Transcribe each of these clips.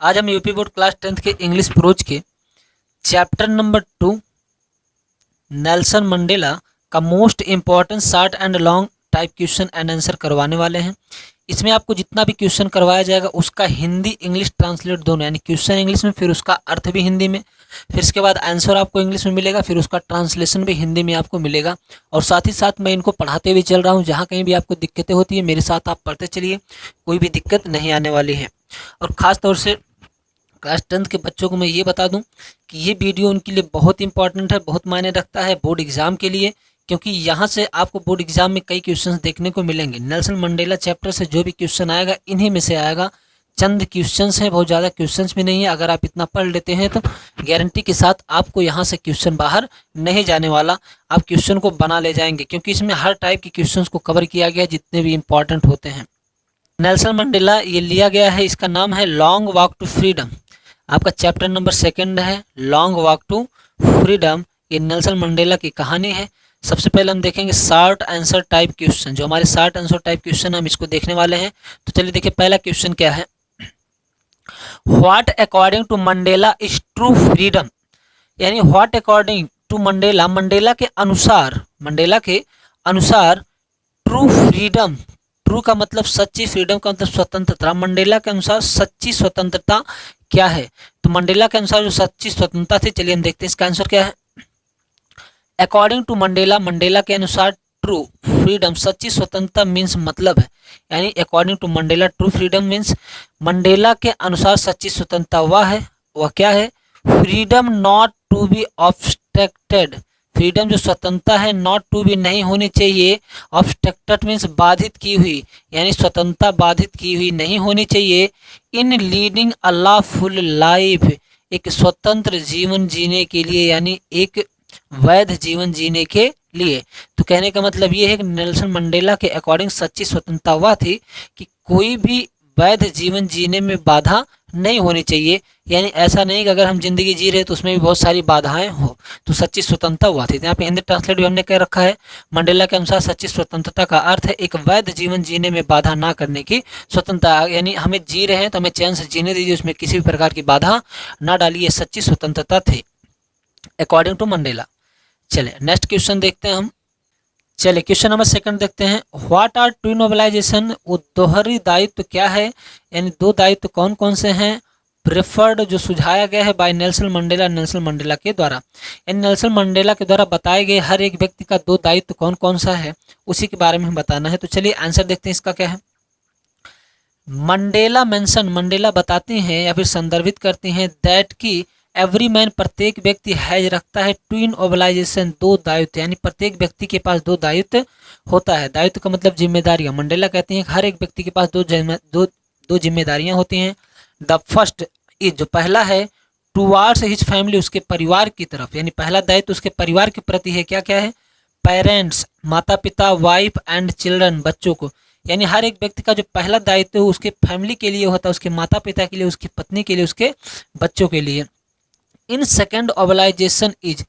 आज हम UP board class 10th के इंग्लिश प्रोज के चैप्टर नंबर 2 नेल्सन मंडेला का most important short and long type question and answer करवाने वाले हैं। इसमें आपको जितना भी क्वेश्चन करवाया जाएगा उसका हिंदी इंग्लिश ट्रांसलेट दोनों, यानी क्वेश्चन इंग्लिश में फिर उसका अर्थ भी हिंदी में, फिर इसके बाद आंसर आपको इंग्लिश में मिलेगा, फिर उसका ट्रांसलेशन भी हिंदी में आपको मिलेगा। और साथ ही साथ मैं इनको पढ़ाते हुए चल रहा हूँ। जहाँ कहीं भी आपको दिक्कतें होती है मेरे साथ आप पढ़ते चलिए, कोई भी दिक्कत नहीं आने वाली है। और ख़ास तौर से क्लास 10th के बच्चों को मैं ये बता दूं कि ये वीडियो उनके लिए बहुत इंपॉर्टेंट है, बहुत मायने रखता है बोर्ड एग्जाम के लिए, क्योंकि यहाँ से आपको बोर्ड एग्जाम में कई क्वेश्चंस देखने को मिलेंगे। नेल्सन मंडेला चैप्टर से जो भी क्वेश्चन आएगा इन्हीं में से आएगा। चंद क्वेश्चंस हैं, बहुत ज़्यादा क्वेश्चंस भी नहीं है। अगर आप इतना पढ़ लेते हैं तो गारंटी के साथ आपको यहाँ से क्वेश्चन बाहर नहीं जाने वाला, आप क्वेश्चन को बना ले जाएंगे, क्योंकि इसमें हर टाइप के क्वेश्चंस को कवर किया गया जितने भी इंपॉर्टेंट होते हैं। नेल्सन मंडेला ये लिया गया है, इसका नाम है लॉन्ग वॉक टू फ्रीडम। आपका चैप्टर नंबर 2 है लॉन्ग वॉक टू फ्रीडम। ये नेल्सन मंडेला की कहानी है। सबसे पहले हम देखेंगे शॉर्ट आंसर टाइप क्वेश्चन। जो हमारे शॉर्ट आंसर टाइप क्वेश्चन हम इसको देखने वाले हैं। तो चलिए देखिए पहला क्वेश्चन क्या है। What according to Mandela is true freedom, यानी what according to Mandela, Mandela के अनुसार ट्रू फ्रीडम, ट्रू का मतलब सच्ची, फ्रीडम का मतलब स्वतंत्रता। मंडेला के अनुसार सच्ची स्वतंत्रता क्या है? तो मंडेला के अनुसार जो सच्ची स्वतंत्रता थी, चलिए हम देखते हैं इसका आंसर क्या है। अकॉर्डिंग टू मंडेला, मंडेला के अनुसार ट्रू फ्रीडम सच्ची स्वतंत्रता मीन्स मतलब है, यानी according to Mandela true freedom means Mandela के अनुसार सच्ची स्वतंत्रता वह क्या है? Freedom not to be obstructed. Freedom जो स्वतंत्रता है, नॉट टू बी नहीं होनी चाहिए, ऑब्स्ट्रक्टेड मीन्स बाधित की हुई, यानी स्वतंत्रता बाधित की हुई नहीं होनी चाहिए। इन लीडिंग अ लॉफुल लाइफ, एक स्वतंत्र जीवन जीने के लिए, यानी एक वैध जीवन जीने के लिए। तो कहने का मतलब ये है कि नेल्सन मंडेला के अकॉर्डिंग सच्ची स्वतंत्रता वह थी कि कोई भी वैध जीवन जीने में बाधा नहीं होनी चाहिए, यानी ऐसा नहीं कि अगर हम जिंदगी जी रहे तो उसमें भी बहुत सारी बाधाएं हो। तो सच्ची स्वतंत्रता हुआ थी। यहाँ पे हिंदी ट्रांसलेट भी हमने कह रखा है। मंडेला के अनुसार सच्ची स्वतंत्रता का अर्थ है एक वैध जीवन जीने में बाधा ना करने की स्वतंत्रता, यानी हमें जी रहे हैं तो हमें चैन से जीने दीजिए, उसमें किसी भी प्रकार की बाधा ना डालिए, सच्ची स्वतंत्रता थी अकॉर्डिंग टू मंडेला। चले नेक्स्ट क्वेश्चन देखते हैं हम। चलिए क्वेश्चन नंबर 2 देखते हैं। व्हाट आर ट्विन मोबिलाइजेशन, वो दोहरी दायित्व क्या है, यानी दो दायित्व कौन कौन से हैं? प्रेफर्ड, जो सुझाया गया है bye Nelson Mandela, Nelson Mandela के द्वारा, यानी नेल्सन मंडेला के द्वारा बताए गए हर एक व्यक्ति का दो दायित्व कौन कौन सा है उसी के बारे में हम बताना है। तो चलिए आंसर देखते हैं इसका क्या है। मंडेला मेंशन, मंडेला बताती हैं या फिर संदर्भित करती हैं दैट की एवरी मैन, प्रत्येक व्यक्ति हैज रखता है ट्विन ओबलाइजेशन, दो दायित्व, यानी प्रत्येक व्यक्ति के पास दो दायित्व होता है। दायित्व का मतलब जिम्मेदारियां। मंडेला कहते हैं कि हर एक व्यक्ति के पास दो जिम्मेदारियां होती हैं। द फर्स्ट इज, जो पहला है, टुवार्ड्स हिज फैमिली, उसके परिवार की तरफ, यानी पहला दायित्व उसके परिवार के प्रति है। क्या क्या है? पेरेंट्स, माता पिता, वाइफ एंड चिल्ड्रन, बच्चों को, यानी हर एक व्यक्ति का जो पहला दायित्व है उसके फैमिली के लिए होता है, उसके माता पिता के लिए, उसकी पत्नी के लिए, उसके बच्चों के लिए। इन सेकेंड ओबलाइजेशन इज,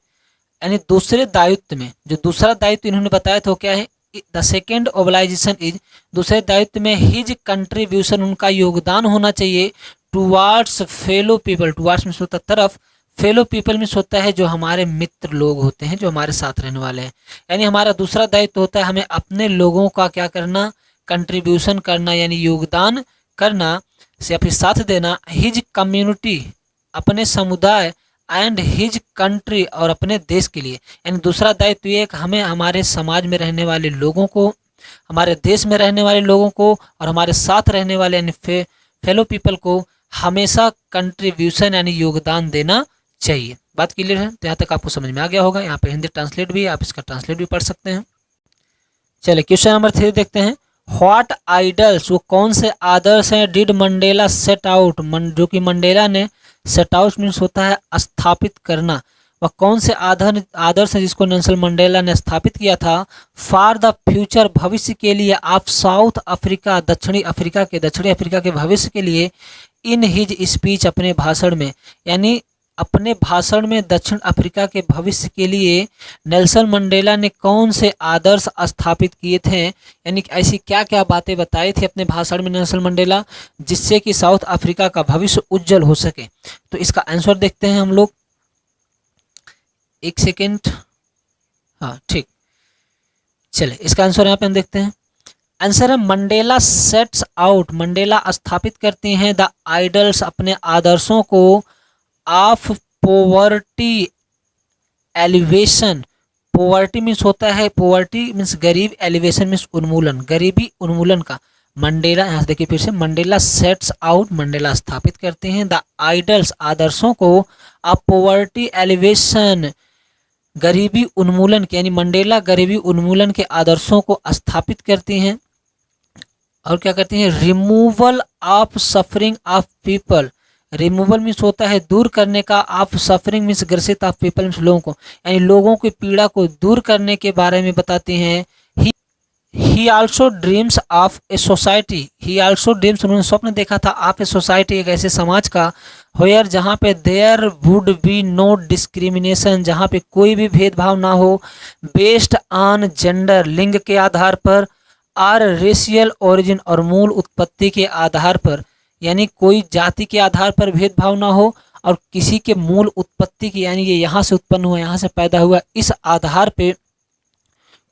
यानी दूसरे दायित्व में, जो दूसरा दायित्व इन्होंने बताया था वो क्या है? द सेकेंड ओबलाइजेशन इज, दूसरे दायित्व में हिज कंट्रीब्यूशन, उनका योगदान होना चाहिए, टुवार्ड्स फेलो पीपल, टुवार्ड्स में होता तरफ, फेलो पीपल में होता है जो हमारे मित्र लोग होते हैं, जो हमारे साथ रहने वाले हैं। यानी हमारा दूसरा दायित्व होता है हमें अपने लोगों का क्या करना? कंट्रीब्यूशन करना, यानी योगदान करना से या फिर साथ देना। हिज कम्युनिटी, अपने समुदाय, एंड हिज कंट्री, और अपने देश के लिए। यानी दूसरा दायित्व ये है कि हमें हमारे समाज में रहने वाले लोगों को, हमारे देश में रहने वाले लोगों को और हमारे साथ रहने वाले यानी फेलो पीपल को हमेशा कंट्रीब्यूशन यानी योगदान देना चाहिए। बात क्लियर है? तो यहाँ तक आपको समझ में आ गया होगा। यहाँ पे हिंदी ट्रांसलेट भी है, आप इसका ट्रांसलेट भी पढ़ सकते हैं। चलिए क्वेश्चन नंबर 3 देखते हैं। व्हाट आइडल्स, वो कौन से आदर्श हैं, डिड मंडेला सेट आउट, जो कि मंडेला ने सेट आउट मीन्स होता है स्थापित करना, वह कौन से आदर्श है जिसको नेल्सन मंडेला ने स्थापित किया था? फॉर द फ्यूचर, भविष्य के लिए, ऑफ साउथ अफ्रीका, दक्षिणी अफ्रीका के भविष्य के लिए, इन हिज स्पीच, अपने भाषण में, यानी अपने भाषण में दक्षिण अफ्रीका के भविष्य के लिए नेल्सन मंडेला ने कौन से आदर्श स्थापित किए थे, यानी कि ऐसी क्या क्या बातें बताई थी अपने भाषण में नेल्सन मंडेला जिससे कि साउथ अफ्रीका का भविष्य उज्जवल हो सके। तो इसका आंसर देखते हैं हम लोग, एक सेकेंड, हाँ ठीक, चले इसका आंसर यहाँ पे हम देखते हैं। आंसर है मंडेला सेट्स आउट, मंडेला स्थापित करते हैं द आइडल्स, अपने आदर्शों को, of poverty elevation, poverty means होता है, पोवर्टी मीन्स गरीब, एलिवेशन मीन्स उन्मूलन, गरीबी उन्मूलन का। मंडेला, यहाँ से देखिए फिर से, मंडेला सेट्स आउट, मंडेला स्थापित करते हैं द आइडल्स, आदर्शों को, ऑफ पोवर्टी एलिवेशन, गरीबी उन्मूलन के, यानी मंडेला गरीबी उन्मूलन के आदर्शों को स्थापित करती हैं। और क्या करती हैं, removal of suffering of people, removal means होता है दूर करने का, ऑफ सफरिंग मीन्स ग्रसित, ऑफ पीपल मीन्स लोगों को, यानी लोगों की पीड़ा को दूर करने के बारे में बताते हैं। ही also dreams of a society, he also dreams, उन्होंने स्वप्न देखा था, ऑफ ए सोसाइटी, एक ऐसे समाज का, वेयर जहाँ पे there would be no discrimination, जहाँ पे कोई भी भेदभाव ना हो, बेस्ड ऑन जेंडर, लिंग के आधार पर, आर रेशियल ओरिजिन, और मूल उत्पत्ति के आधार पर, यानी कोई जाति के आधार पर भेदभाव ना हो और किसी के मूल उत्पत्ति की, यानी ये यहाँ से उत्पन्न हुआ, यहाँ से पैदा हुआ, इस आधार पे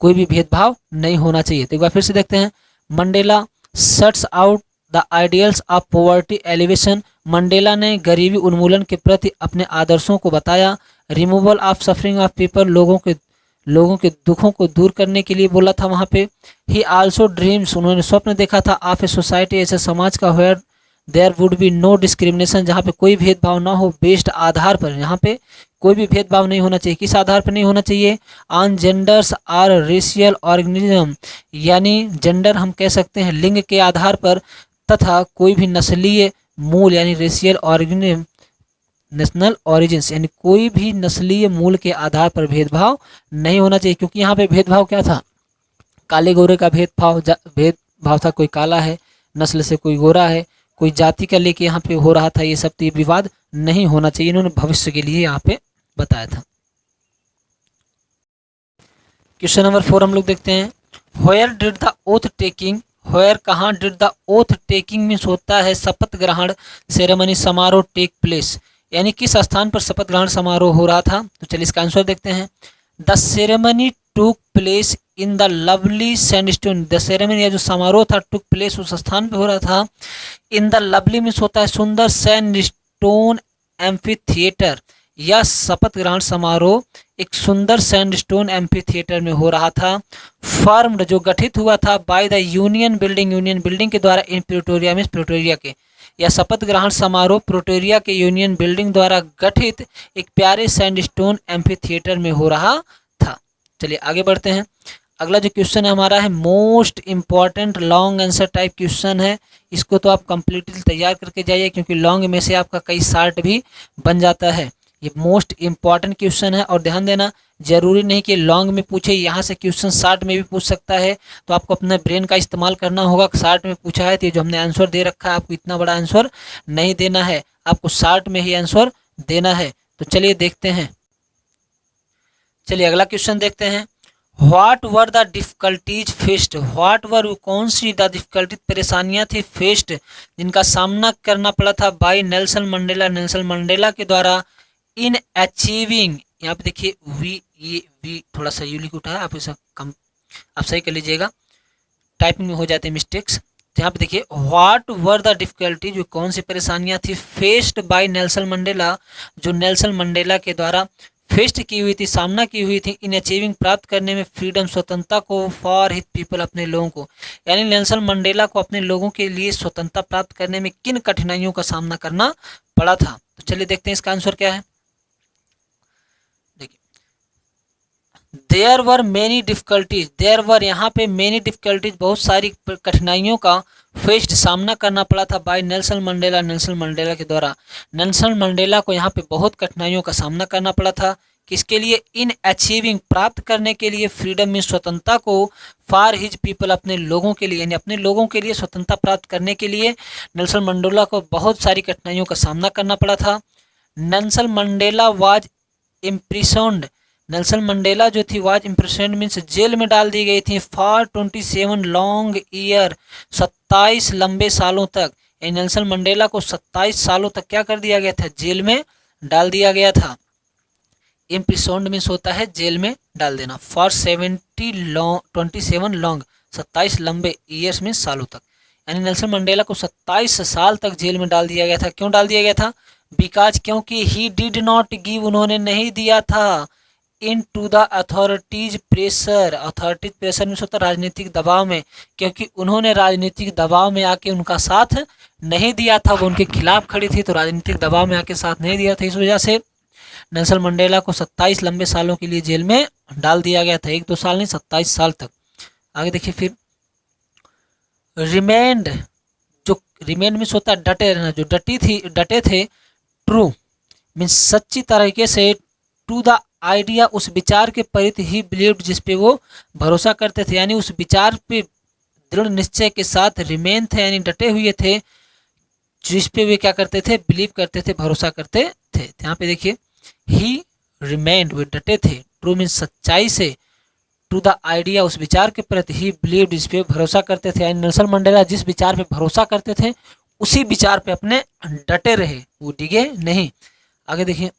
कोई भी भेदभाव नहीं होना चाहिए। तो एक बार फिर से देखते हैं, Mandela sets out the ideals of poverty alleviation, Mandela ने गरीबी उन्मूलन के प्रति अपने आदर्शों को बताया। Removal of suffering of people, लोगों के दुखों को दूर करने के लिए बोला था वहाँ पे। ही आल्सो ड्रीम्स, उन्होंने स्वप्न देखा था, ऑफ ए सोसाइटी, ऐसे समाज का, where there would be no discrimination, जहाँ पे कोई भेदभाव ना हो, बेस्ड आधार पर, यहाँ पे कोई भी भेदभाव नहीं होना चाहिए, किस आधार पर नहीं होना चाहिए, on genders or racial organism, यानी जेंडर हम कह सकते हैं लिंग के आधार पर, तथा कोई भी नस्लीय मूल, यानी रेशियल ऑर्गेनिज्म, नेशनल ओरिजिन्स, यानी कोई भी नस्लीय मूल के आधार पर भेदभाव नहीं होना चाहिए। क्योंकि यहाँ पे भेदभाव क्या था, काले गोरे का भेदभाव था, कोई काला है नस्ल से, कोई गोरा है, कोई जाति का लेके यहाँ पे हो रहा था, ये सब तो ये विवाद नहीं होना चाहिए, इन्होंने भविष्य के लिए यहाँ पे बताया था। क्वेश्चन नंबर 4 हम लोग देखते हैं, where did the oath taking, where कहाँ, did the oath taking means होता है शपथ ग्रहण सेरेमनी, समारोह, टेक प्लेस, यानी किस स्थान पर शपथ ग्रहण समारोह हो रहा था। तो चलिए इसका आंसर देखते हैं, the ceremony took place in the lovely sandstone, the ceremony या जो समारोह था टुक प्लेस उस स्थान पे हो रहा था, इन द लवली मीन्स होता है सुंदर, सैंडस्टोन एम्फी थिएटर, यह शपथ ग्रहण समारोह एक सुंदर सैंडस्टोन एम्फी थिएटर में हो रहा था। फॉर्म्ड जो गठित हुआ था, बाय द यूनियन बिल्डिंग के द्वारा, इन प्रिटोरिया में प्रिटोरिया के, यह शपथ ग्रहण समारोह प्रिटोरिया के यूनियन बिल्डिंग द्वारा गठित एक प्यारे सैंडस्टोन एम्फी थिएटर में हो रहा था। चलिए आगे बढ़ते हैं, अगला जो क्वेश्चन है हमारा है most important long answer type question है, इसको तो आप कंप्लीटली तैयार करके जाइए क्योंकि लॉन्ग में से आपका कई शार्ट भी बन जाता है। ये मोस्ट इम्पॉर्टेंट क्वेश्चन है और ध्यान देना, जरूरी नहीं कि लॉन्ग में पूछे, यहाँ से क्वेश्चन शार्ट में भी पूछ सकता है, तो आपको अपने ब्रेन का इस्तेमाल करना होगा। शार्ट में पूछा है तो ये जो हमने आंसर दे रखा है, आपको इतना बड़ा आंसर नहीं देना है, आपको शार्ट में ही आंसर देना है। तो चलिए देखते हैं, चलिए अगला क्वेश्चन देखते हैं, what were the difficulties faced, what were, कौन सी द डिफिकल्टी, परेशानियां थी, फेस्ड जिनका सामना करना पड़ा था, bye Nelson Mandela, Nelson Mandela के द्वारा, इन अचीविंग, यहाँ पे देखिए वी थोड़ा सा यूनिक उठा है, आप इसे कम आप सही कर लीजिएगा, टाइपिंग में हो जाते हैं मिस्टेक्स। तो यहाँ पे देखिए व्हाट वर द डिफिकल्टी, जो कौन सी परेशानियां थी, फेस्ड बाय नेल्सन मंडेला, जो नेल्सन मंडेला के द्वारा फेस्ट की हुई थी, सामना की हुई थी, इन अचीविंग प्राप्त करने में, फ्रीडम स्वतंत्रता को, फॉर हिज पीपल अपने लोगों को, यानी नेल्सन मंडेला को अपने लोगों के लिए स्वतंत्रता प्राप्त करने में किन कठिनाइयों का सामना करना पड़ा था। तो चलिए देखते हैं इसका आंसर क्या है। देखिए there were many difficulties, there were यहाँ पे मेनी डिफिकल्टीज, बहुत सारी कठिनाइयों का फेस्ड सामना करना पड़ा था, bye Nelson Mandela, Nelson Mandela के द्वारा, नेल्सन मंडेला को यहाँ पे बहुत कठिनाइयों का सामना करना पड़ा था, किसके लिए, इन अचीविंग प्राप्त करने के लिए, फ्रीडम में स्वतंत्रता को, फॉर हिज पीपल अपने लोगों के लिए, यानी अपने लोगों के लिए स्वतंत्रता प्राप्त करने के लिए नेल्सन मंडेला को बहुत सारी कठिनाइयों का सामना करना पड़ा था। Nelson Mandela was imprisoned, Nelson Mandela जो थी वाज इम्प्रिसोन्ड मीन्स जेल में डाल दी गई थी फॉर 27 लॉन्ग ईयर, 27 लंबे सालों तक। नेल्सन मंडेला को 27 सालों तक क्या कर दिया गया था, जेल में डाल दिया गया था। इम्प्रिसोन्ड मीन्स होता है जेल में डाल देना। फॉर 27 लॉन्ग, 27 लंबे, ईयर्स मीन्स सालों तक, यानी नेल्सन मंडेला को 27 साल तक जेल में डाल दिया गया था। क्यों डाल दिया गया था? बिकॉज, क्योंकि ही डिड नॉट गिव, उन्होंने नहीं दिया था, इन to the authorities pressure, authorities pressure में होता राजनीतिक दबाव में, क्योंकि उन्होंने राजनीतिक दबाव में आके उनका साथ नहीं दिया था, वो उनके खिलाफ खड़ी थी, तो राजनीतिक दबाव में आके साथ नहीं दिया था। इस वजह से नेल्सन मंडेला को 27 लंबे सालों के लिए जेल में डाल दिया गया था, 1-2 साल नहीं, 27 साल तक। आगे देखिए फिर रिमेंड, जो रिमेंड मीन्स होता है डटे रहना, जो डटे थे, ट्रू मीन्स सच्ची तरीके से, टू द आइडिया, उस विचार के प्रति ही बिलीव्ड, जिस पे वो भरोसा करते थे, यानी उस विचार पे दृढ़ निश्चय के साथ रिमेन थे, यानी डटे हुए थे, जिस पे वे क्या करते थे, बिलीव करते थे, भरोसा करते थे। यहाँ पे देखिए ही रिमेन्ड, वे डटे थे, ट्रू मीन्स सच्चाई से, टू द आइडिया, उस विचार के प्रति ही बिलीव्ड, जिस पे भरोसा करते थे, यानी नेल्सन मंडेला जिस विचार पे भरोसा करते थे उसी विचार पे अपने डटे रहे, वो डिगे नहीं। आगे देखिए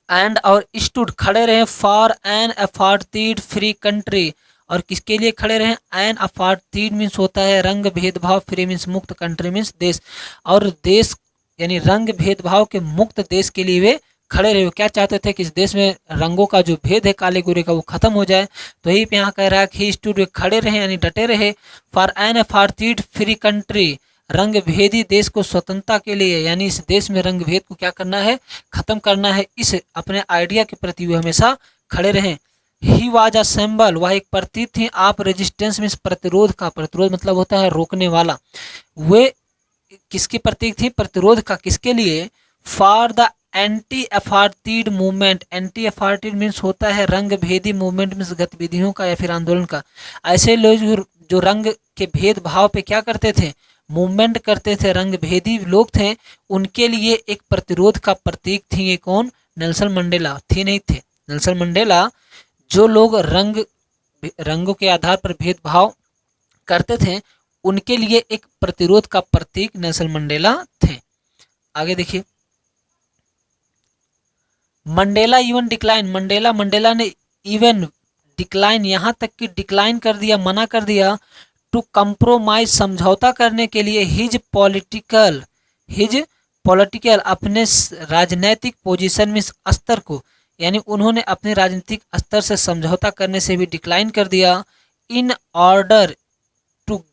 एंड और स्टूड, खड़े रहे, for an apartheid free country, और किसके लिए खड़े रहे? एन अपार्थाइड मीन्स होता है रंग भेदभाव, फ्री मीन्स मुक्त, कंट्री मीन्स देश, और देश यानी रंग भेदभाव के मुक्त देश के लिए वे खड़े रहे। वो क्या चाहते थे कि इस देश में रंगों का जो भेद है काले गोरे का वो खत्म हो जाए। तो यही पे यहाँ कह रहा है कि स्टूड, खड़े रहे यानी डटे रहे, for an apartheid free country, रंग भेदी देश को स्वतंत्रता के लिए, यानी इस देश में रंग भेद को क्या करना है, खत्म करना है, इस अपने आइडिया के प्रति वे हमेशा खड़े रहे। ही वाज अ सिंबल, वह एक प्रतीक थी, आप रेजिस्टेंस मीन्स प्रतिरोध का, प्रतिरोध मतलब होता है रोकने वाला, वे किसकी प्रतीक थी, प्रतिरोध का, किसके लिए? For the anti apartheid movement, anti apartheid means होता है रंग भेदी मूवमेंट मीन्स गतिविधियों का या फिर आंदोलन का। ऐसे लोग जो रंग के भेदभाव पे क्या करते थे, मूवमेंट करते थे, रंग भेदी लोग थे, उनके लिए एक प्रतिरोध का प्रतीक थी। ये कौन? नेल्सन मंडेला थी, नहीं थे नेल्सन मंडेला। जो लोग रंगों के आधार पर भेदभाव करते थे उनके लिए एक प्रतिरोध का प्रतीक नेल्सन मंडेला थे। आगे देखिए मंडेला इवन डिक्लाइन, मंडेला ने इवन डिक्लाइन, यहाँ तक कि डिक्लाइन कर दिया, मना कर दिया, टू कंप्रोमाइज, समझौता करने के लिए, हिज पॉलिटिकल अपने राजनीतिक पोजीशन में स्तर को, यानी उन्होंने अपने राजनीतिक स्तर से समझौता करने से भी डिक्लाइन कर दिया। इन ऑर्डर टू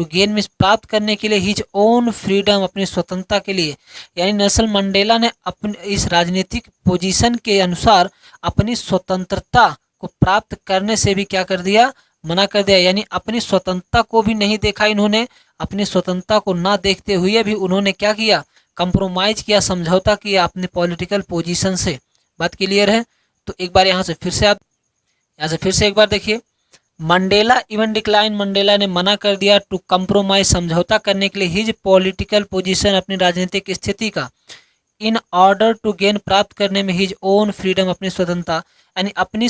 गेन में प्राप्त करने के लिए, हिज ओन फ्रीडम, अपनी स्वतंत्रता के लिए, यानी नेल्सन मंडेला ने अपने इस राजनीतिक पोजीशन के अनुसार अपनी स्वतंत्रता को प्राप्त करने से भी क्या कर दिया, मना कर दिया, यानी अपनी स्वतंत्रता को भी नहीं देखा इन्होंने, अपनी स्वतंत्रता को ना देखते हुए भी उन्होंने क्या किया, कंप्रोमाइज किया, समझौता किया अपने पॉलिटिकल पोजीशन से। बात क्लियर है? तो एक बार यहाँ से फिर से एक बार देखिए, मंडेला इवन डिक्लाइन, मंडेला ने मना कर दिया, टू कंप्रोमाइज, समझौता करने के लिए, हिज पॉलिटिकल पोजीशन, अपनी राजनीतिक स्थिति का, इन ऑर्डर टू गेन, प्राप्त करने में, हिज ओन फ्रीडम, अपनी स्वतंत्रता, यानी अपनी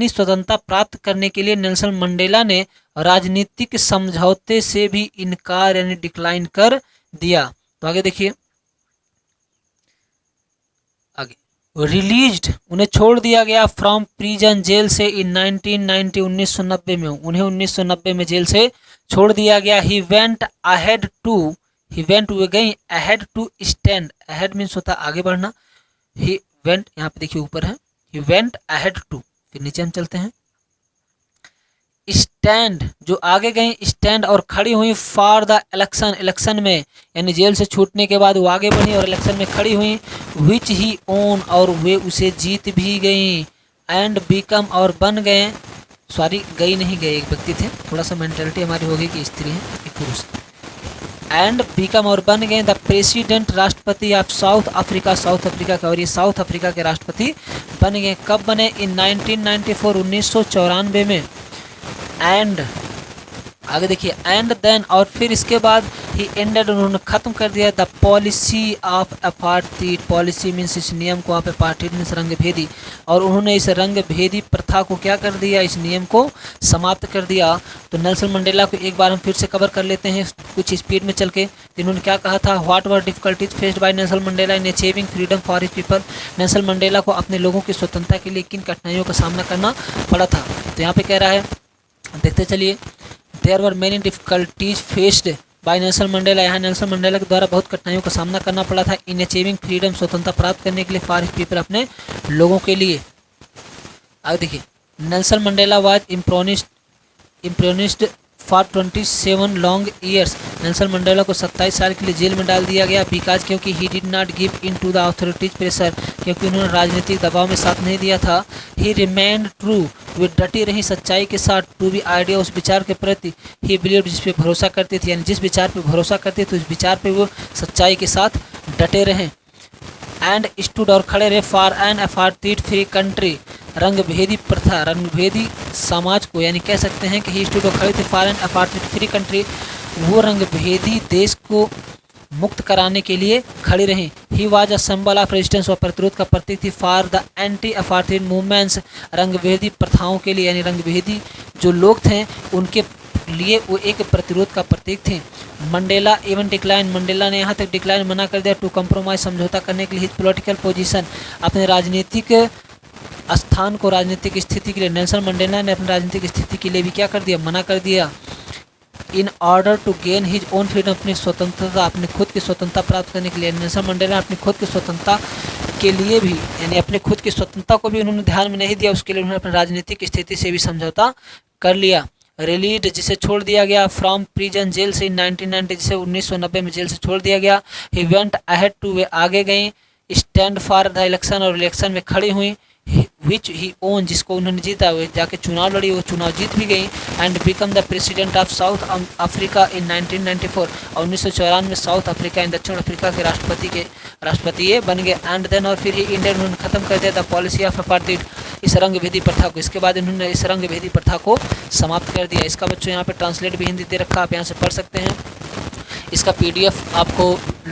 स्वतंत्रता प्राप्त करने के लिए नेल्सन मंडेला ने राजनीतिक समझौते से भी इनकार यानी डिक्लाइन कर दिया। तो आगे देखिए, आगे रिलीज्ड, उन्हें छोड़ दिया गया, फ्रॉम प्रिजन, जेल से, इन 1990, 1990 में, उन्हें 1990 में जेल से छोड़ दिया गया। ही वेंट वे गई, ahead to stand, ahead means होता है आगे बढ़ना, ही वेंट, यहाँ पे देखिए ऊपर है, ही वेंट अहेड टू, फिर नीचे हम चलते हैं, स्टैंड, जो आगे गई, स्टैंड और खड़ी हुई, फॉर द इलेक्शन में, यानी जेल से छूटने के बाद वो आगे बढ़ी और इलेक्शन में खड़ी हुई, विच ही ओन, और वे उसे जीत भी गई, एंड बिकम, और बन गए, सॉरी गई नहीं गए, एक व्यक्ति थे, थोड़ा सा मेंटेलिटी हमारी होगी कि स्त्री है एक पुरुष, एंड बिकम, और बन गए, द प्रेसिडेंट, राष्ट्रपति of south Africa, south Africa का, और ये साउथ अफ्रीका के राष्ट्रपति बन गए। कब बने? इन 1994, 1994 में, एंड आगे देखिए, एंड देन और फिर इसके बाद ही एंडेड, उन्होंने ख़त्म कर दिया the policy of apartheid. Policy means इस नियम को, आप अपार्थाइड मीन्स रंग भेदी, और उन्होंने इस रंग भेदी प्रथा को क्या कर दिया, इस नियम को समाप्त कर दिया। तो नेल्सन मंडेला को एक बार हम फिर से कवर कर लेते हैं कुछ स्पीड में चल के। इन्होंने क्या कहा था, what were difficulties faced by Nelson Mandela in achieving freedom for his people. Nelson Mandela को अपने लोगों की स्वतंत्रता के लिए किन कठिनाइयों का सामना करना पड़ा था। तो यहाँ पे कह रहा है, देखते चलिए, there were many difficulties faced by Nelson Mandela. यहाँ नेल्सन मंडेला के द्वारा बहुत कठिनाइयों का सामना करना पड़ा था इन अचीविंग फ्रीडम, स्वतंत्रता प्राप्त करने के लिए, फॉर हिज पीपल, अपने लोगों के लिए। आगे देखिए, Nelson Mandela was imprisoned for 27 long years. Nelson Mandela को 27 साल के लिए जेल में डाल दिया गया, बिकॉज क्योंकि he did not give in to the authorities pressure, क्योंकि उन्होंने राजनीतिक दबाव में साथ नहीं दिया था। ही रिमेंड ट्रू, वे डटी रही सच्चाई के साथ, टू बी आइडिया, उस विचार के प्रति, ही बिलीव, जिस पे भरोसा करती थी, यानी जिस विचार पे भरोसा करती थी उस विचार पे वो सच्चाई के साथ डटे रहे। एंड स्टूड, और खड़े रहे, for an apartheid free country, रंगभेदी प्रथा, रंगभेदी समाज को, यानी कह सकते हैं कि ही स्टूड, और खड़े थे, for an apartheid free country, वो रंगभेदी देश को मुक्त कराने के लिए खड़े रहे। He was a symbol of resistance, और प्रतिरोध का प्रतीक थी, for the anti apartheid movements, रंगभेदी प्रथाओं के लिए, यानी रंगभेदी जो लोग थे उनके लिए वो एक प्रतिरोध का प्रतीक थे। मंडेला इवन डिक्लाइन, मंडेला ने यहाँ तक डिक्लाइन मना कर दिया, टू कंप्रोमाइज, समझौता करने के लिए, हिज पॉलिटिकल पोजीशन, अपने राजनीतिक स्थान को, राजनीतिक स्थिति के लिए, नेल्सन मंडेला ने अपनी राजनीतिक स्थिति के लिए भी क्या कर दिया, मना कर दिया। In order to gain his own freedom, अपनी स्वतंत्रता, अपनी खुद की स्वतंत्रता प्राप्त करने के लिए, नेल्सन मंडेला अपनी खुद की स्वतंत्रता के लिए भी, यानी अपने खुद की स्वतंत्रता को भी उन्होंने ध्यान में नहीं दिया, उसके लिए उन्होंने अपनी राजनीतिक स्थिति से भी समझौता कर लिया। रिलीज, जिसे छोड़ दिया गया, फ्रॉम प्रिजन, जेल से, इन 1990, जिसे 1990 में जेल से छोड़ दिया गया। ही वेंट अहेड टू, वे आगे गई, स्टैंड फॉर द इलेक्शन, और इलेक्शन में खड़ी हुई, विच ही ओन, जिसको उन्होंने जीता, वे जाके चुनाव लड़ी, वो चुनाव जीत भी गई। And become the president of south Africa in 1994, और 1994 में साउथ अफ्रीका, इन दक्षिण अफ्रीका के राष्ट्रपति ये बन गए। एंड देन, और फिर ही इंडिया, उन्होंने खत्म कर दिया था पॉलिसी ऑफ अपार्थाइड, इस रंगभेदी प्रथा को। इसके बाद इन्होंने इस रंगभेदी प्रथा को समाप्त कर दिया। इसका बच्चों यहाँ पे ट्रांसलेट भी हिंदी दे रखा, आप यहाँ से पढ़ सकते हैं। इसका पीडीएफ आपको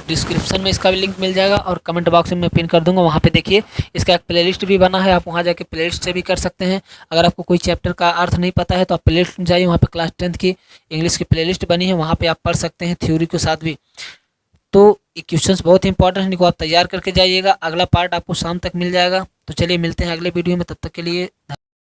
डिस्क्रिप्शन में इसका भी लिंक मिल जाएगा, और कमेंट बॉक्स में मैं पिन कर दूंगा, वहाँ पे देखिए। इसका एक प्लेलिस्ट भी बना है, आप वहाँ जाके प्लेलिस्ट से भी कर सकते हैं। अगर आपको कोई चैप्टर का अर्थ नहीं पता है तो आप प्लेलिस्ट में जाइए, वहाँ पे क्लास 10th की इंग्लिश की प्लेलिस्ट बनी है, वहाँ पे आप पढ़ सकते हैं थ्योरी के साथ भी। तो ये क्वेश्चंस बहुत ही इंपॉर्टेंट है, इनको आप तैयार करके जाइएगा। अगला पार्ट आपको शाम तक मिल जाएगा। तो चलिए मिलते हैं अगले वीडियो में, तब तक के लिए।